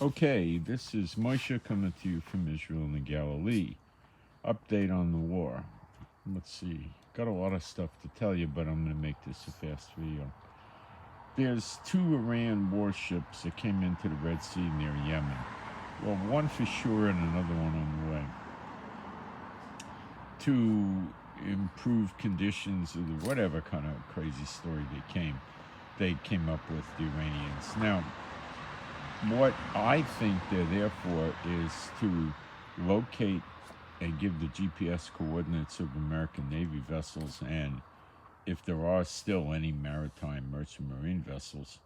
Okay, this is Moshe coming to you from Israel and the Galilee. Update on the war. Let's see. Got a lot of stuff to tell you, but I'm going to make this a fast video. There's two Iran warships that came into the Red Sea near Yemen. Well, one for sure and another one on the way. To improve conditions or whatever kind of crazy story they came up with, the Iranians. Now, what I think they're there for is to locate and give the GPS coordinates of American Navy vessels, and if there are still any maritime merchant marine vessels,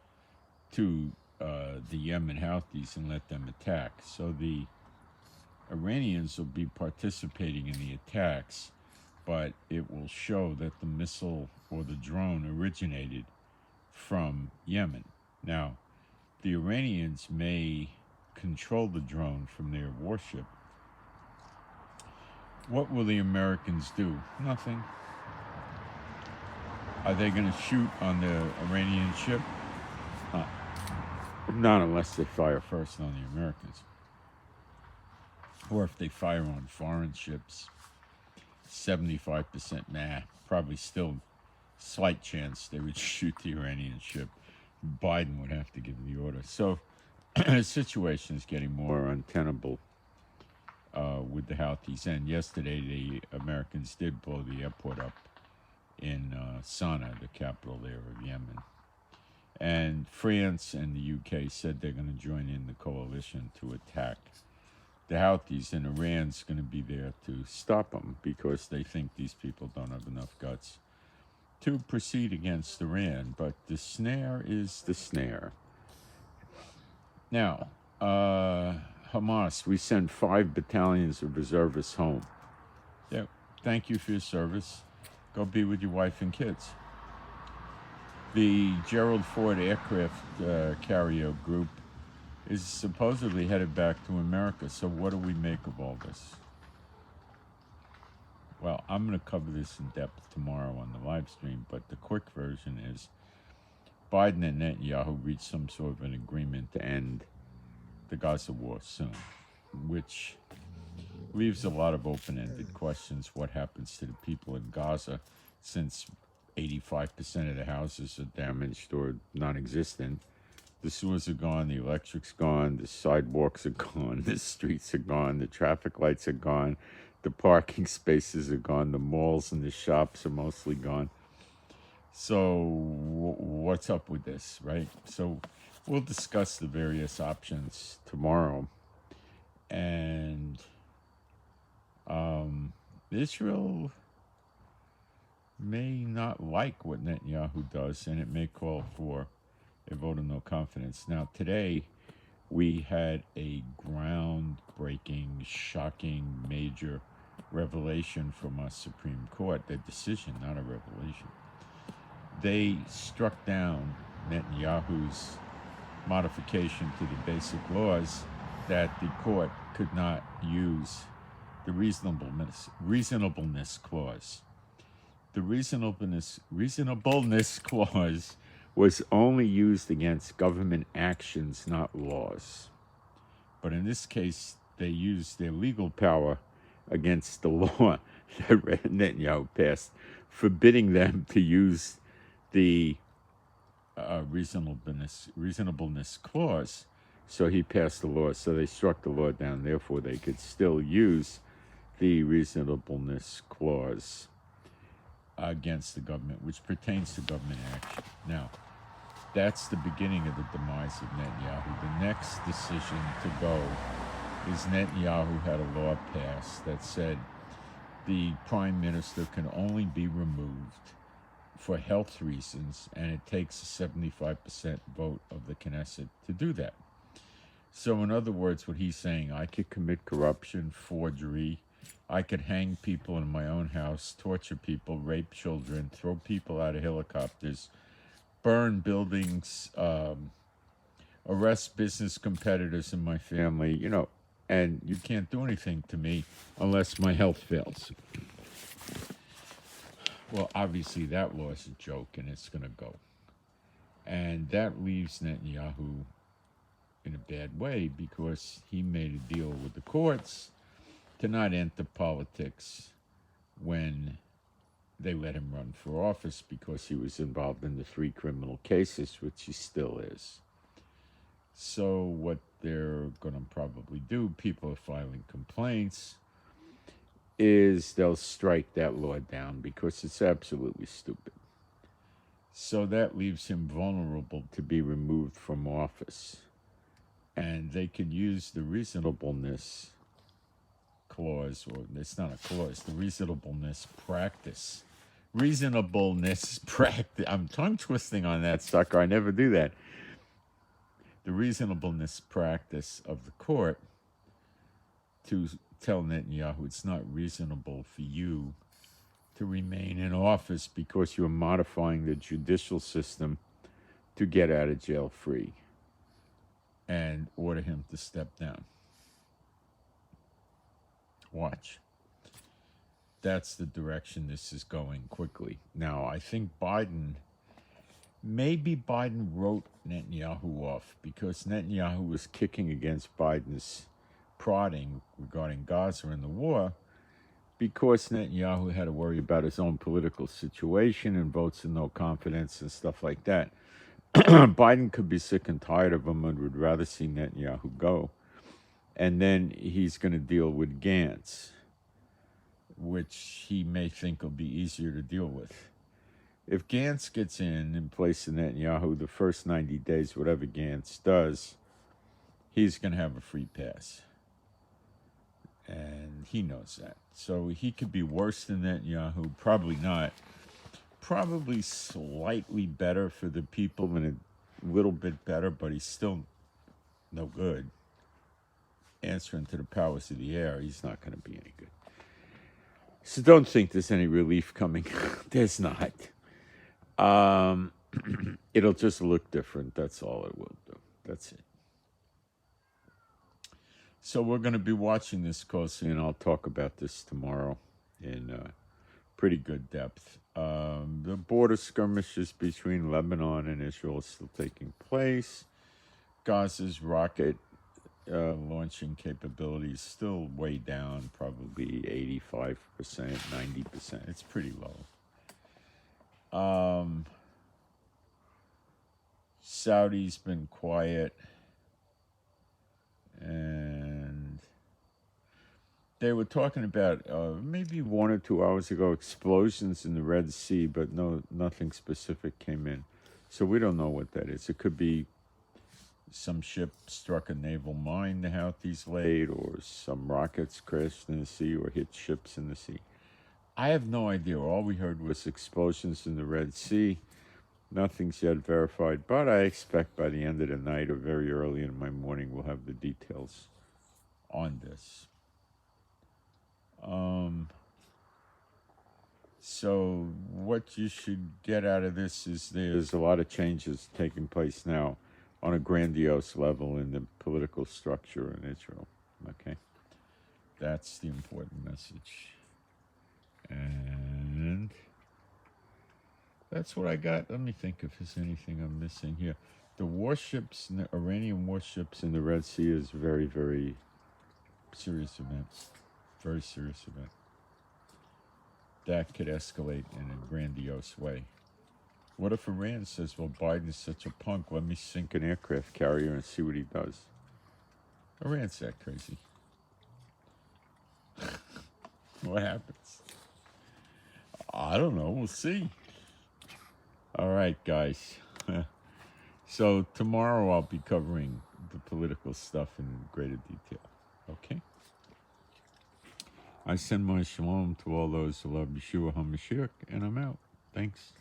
to the Yemen Houthis and let them attack. So the Iranians will be participating in the attacks, but it will show that the missile or the drone originated from Yemen. Now, the Iranians may control the drone from their warship. What will the Americans do? Nothing. Are they going to shoot on the Iranian ship? Not unless they fire first on the Americans. Or if they fire on foreign ships, 75% probably still slight chance they would shoot the Iranian ship. Biden would have to give the order. So the situation is getting more untenable with the Houthis. And yesterday, the Americans did blow the airport up in Sana'a, the capital there of Yemen. And France and the UK said they're going to join in the coalition to attack the Houthis, and Iran's going to be there to stop them because they think these people don't have enough guts to proceed against Iran. But the snare is the snare. Now, Hamas, we send 5 battalions of reservists home. Yeah, thank you for your service. Go be with your wife and kids. The Gerald Ford aircraft carrier group is supposedly headed back to America. So what do we make of all this? Well, I'm going to cover this in depth tomorrow on the live stream, but the quick version is Biden and Netanyahu reached some sort of an agreement to end the Gaza war soon, which leaves a lot of open-ended questions. What happens to the people in Gaza, since 85% of the houses are damaged or non-existent? The sewers are gone, the electric's gone, the sidewalks are gone, the streets are gone, the traffic lights are gone, the parking spaces are gone, the malls and the shops are mostly gone. So what's up with this, right? So we'll discuss the various options tomorrow. And Israel may not like what Netanyahu does, and it may call for a vote of no confidence. Now, today, we had a groundbreaking, shocking, major revelation from our Supreme Court. A decision, not a revelation. They struck down Netanyahu's modification to the basic laws that the court could not use the reasonableness clause. The reasonableness clause was only used against government actions, not laws. But in this case, they used their legal power against the law that Netanyahu passed, forbidding them to use the reasonableness clause. So he passed the law. So they struck the law down. Therefore, they could still use the reasonableness clause against the government, which pertains to government action. Now, that's the beginning of the demise of Netanyahu. The next decision to go is Netanyahu had a law passed that said the prime minister can only be removed for health reasons, and it takes a 75% vote of the Knesset to do that. So in other words, what he's saying, I could commit corruption, forgery, I could hang people in my own house, torture people, rape children, throw people out of helicopters, burn buildings, arrest business competitors in my family, and you can't do anything to me unless my health fails. Well, obviously that law is a joke, and it's going to go. And that leaves Netanyahu in a bad way because he made a deal with the courts to not enter politics when they let him run for office because he was involved in the 3 criminal cases, which he still is. So what they're going to probably do, people are filing complaints, is they'll strike that law down because it's absolutely stupid. So that leaves him vulnerable to be removed from office. And they could use the reasonableness clause, or it's not a clause, the reasonableness practice. Reasonableness practice. I'm tongue twisting on that sucker. I never do that. The reasonableness practice of the court to tell Netanyahu it's not reasonable for you to remain in office because you're modifying the judicial system to get out of jail free, and order him to step down. Watch. That's the direction this is going quickly. Now, I think maybe Biden wrote Netanyahu off because Netanyahu was kicking against Biden's prodding regarding Gaza and the war, because Netanyahu had to worry about his own political situation and votes of no confidence and stuff like that. Biden could be sick and tired of him and would rather see Netanyahu go. And then he's going to deal with Gantz, which he may think will be easier to deal with. If Gantz gets in place of Netanyahu, the first 90 days, whatever Gantz does, he's going to have a free pass. And he knows that. So he could be worse than Netanyahu, probably not. Probably slightly better for the people and a little bit better, but he's still no good. Answering to the powers of the air, he's not going to be any good. So don't think there's any relief coming. There's not. It'll just look different. That's all it will do. That's it. So we're going to be watching this closely, and I'll talk about this tomorrow in pretty good depth. The border skirmishes between Lebanon and Israel are still taking place. Gaza's rocket launching capabilities still way down, probably 85%, 90%. It's pretty low. Saudi's been quiet, and they were talking about maybe 1 or 2 hours ago explosions in the Red Sea, but nothing specific came in. So we don't know what that is. It could be some ship struck a naval mine the Houthis laid, or some rockets crashed in the sea or hit ships in the sea. I have no idea. All we heard was explosions in the Red Sea. Nothing's yet verified, but I expect by the end of the night or very early in my morning we'll have the details on this. So what you should get out of this is there's a lot of changes taking place now on a grandiose level in the political structure in Israel. Okay? That's the important message. And that's what I got. Let me think if there's anything I'm missing here. The warships, the Iranian warships in the Red Sea is very, very serious event. Very serious event. That could escalate in a grandiose way. What if Iran says, well, Biden's such a punk, let me sink an aircraft carrier and see what he does? Iran's that crazy. What happens? I don't know. We'll see. All right, guys. So tomorrow I'll be covering the political stuff in greater detail. Okay? I send my shalom to all those who love Yeshua HaMashiach, and I'm out. Thanks.